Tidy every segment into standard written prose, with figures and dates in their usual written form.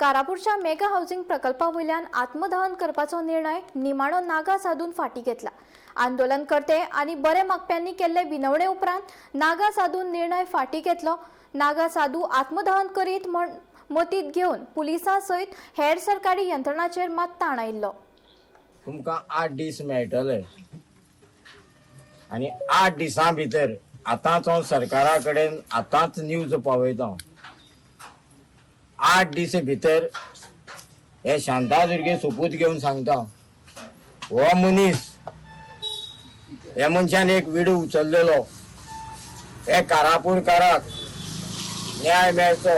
कारापूरच्या mega housing प्रकल्पावयल्यान आत्मदहन करपाचो निर्णय निमाणो नागा साधून फाटी घेतला। आंदोलनकर्ते आणि बरे मागप्यांनी केल्ले विनवणे उपरांत नागा साधून निर्णय फाटी घेतलो। नागा साधू आत्मदहन करीत म्हण मतीत घेवन पुलिसां सयत हेर सरकारी यंत्रणांचेर मात ताण आयिल्लो। तुमकां 8 दीस मेळटले आनी 8 दिसां भितर आतांच हांव सरकारा कडेन आतांच न्यूज पावयता। 8 दीस भितर हे शांतादुर्गे सोपूत घेवन सांगता, हो मनीस हे मनशान एक विडो उचललेलो, हे कारापूरकाराक न्याय मेळचो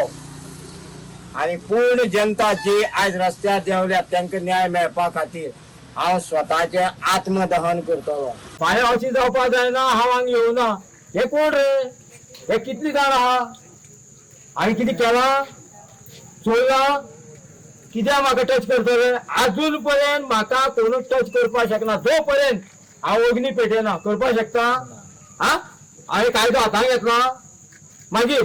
आनी पूर्ण जनता जी आज रस्त्यार देंवल्यात तांकां न्याय मेळपा खातीर हांव स्वताचें आत्मदहन करतलो। फाल्यां अशी जावपा जायना, हांव हांगा येवना। हे कोण रे? हे कितली जाण आहा? हांवें कितें केलां? चोरलां? कित्याक म्हाका टच करतले? आजून पर्यंत म्हाका कोणूच टच करपाक शकना। जो पर्यंत हांव अग्नी पेटयना करपाक शकता? हांवें कायदो हातांत घेतला मागीर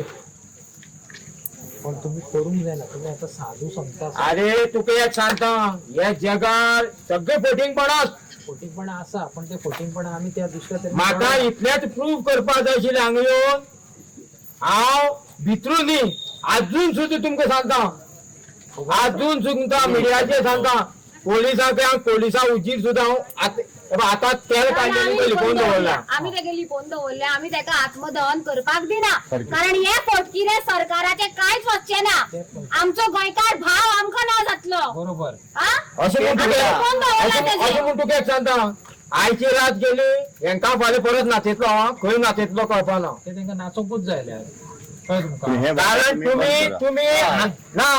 पण तुम्ही करूंक जायना, तुम्ही आता साधू सांगता। अरे तुका एक सांगता, हे जगार सगळे फोटिंगपणाच फोटिंगपणा आसा, पण ते फोटिंगपणा आम्ही त्या दुसऱ्या म्हाका इतलेच प्रूफ करपाक जाय आशिल्लें हांगा येवन। हांव भितरून न्ही, आजून सुद्दां तुमकां सांगता, आजून सुद्दां मिडियाचेर सांगता, पुलिसां उजीर सुद्दां हांव आतां तेल काडलेली लिपोवन दवरला। आम्ही तेगे लिपोवन दवरले, आम्ही तेका आत्मदहन करपाक दिना, कारण हे फोटकिरे सरकाराचे कांयच वचचे ना। आमचो गोंयकार भाव आमकां ना जातलो। बरोबर अशें म्हण तुका एक सांगता, आयची रात गेली, हेंकां फाल्यां परत नाचयतलो हांव, खंय नाचयतलो कळपाना। ते तांकां नाचोवपूच जाय कळ्ळें तुमकां? कारण तुम्ही ना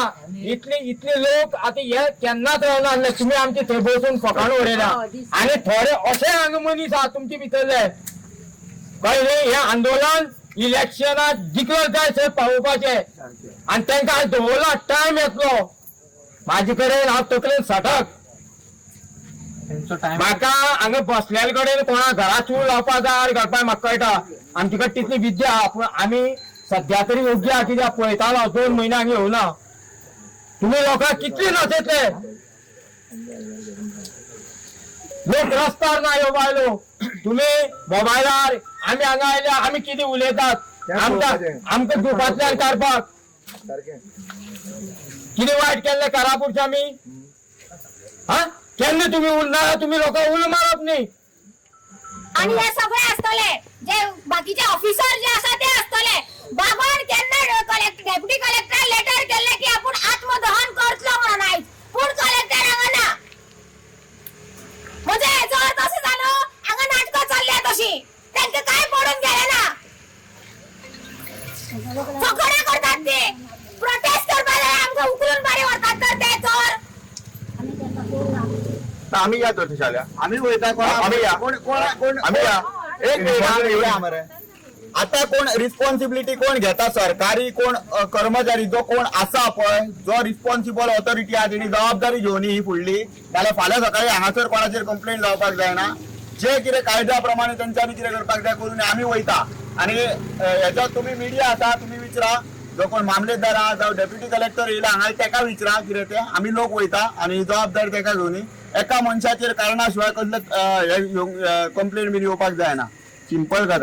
इतले लोक आता हे केन्नाच रावना, तुम्ही आमचे थंय बसून फकाण उडयला। आणि थोडे अशे हांगा मनीस आहा तुमचे भितरले, कळ्ळें? हे आंदोलन इलेक्शनाक जिखलो जाय थंय पावोवपाचे, आणि तांकां आज दवरला टायम येतलो। म्हाजे कडेन हांव तकलेन सटक, त्यांचो टाइम म्हाका हांगा बसलेले कडेन कोणा घरा चूळ लावपाक जाय घडपाक म्हाका कळटा। आमचे कडेन तितली विद्या आहा, पूण आमी सध्या तरी योग्य आहा, कित्याक पळयतालो 2 म्हयने हांगा येवना। तुम्ही लोकांक कितले नाचयतले? लोक रस्त्यार ना ह्यो बायलो, तुम्ही मोबायलार आमी हांगा आयल्या आमी कितें उलयतात, आमकां ग्रुपांतल्यान काडपाक। कितें वायट केल्लें कारापूरचे आमी? केन्ना तुम्ही उलना, तुम्ही लोकांक उलो मारप न्ही। आणि हे सगळे असतले, जे बाकीचे ऑफिसर जे आसा ते असतले। बाबान केन्ना डेप्युटी कलेक्टर लेटर केले की आपण आत्मदहन करतलो म्हणून आयज, पूण कलेक्टर हांगा ना। म्हणजे हेचो अर्थ असो जालो हांगा नाटकां चालल्या तशी, तांकां काय पडून गेले ना। फकाणां करतात ते, प्रोटेस्ट करपाक जाय आमकां उखलून भारी व्हरतात तर ते चोर। आम्ही या तो शाल्या आम्ही वयता आम्ही या आम्ही या एक मिनिट आता कोण रिस्पॉन्सिबिलिटी कोण घेता, सरकारी कोण कर्मचारी जो कोण आसा पळय, जो रिस्पॉन्सिबल ऑथॉरिटी आहा तेणी जबाबदारी घेवनी ही फुडली, जाल्यार फाल्यां सकाळी हांगासर कोणाचेर कंप्लेंट जावपाक जायना। जे कितें कायद्या प्रमाणे तेंच्यांनी कितें करपाक जाय करून आमी वयता। आनी हेच्यात तुमी मिडिया आसा, तुमी विचारा, जो कोण मामलेदार आहा जावं डेप्युटी कलेक्टर येयला हांगा तेका विचारा कितें तें, आमी लोक वयता आनी जबाबदारी तेका घेवनी। एका मनशाचेर कारणा शिवाय कसले कंप्लेंट बीन येवपाक जायना, सिंपल गजाल।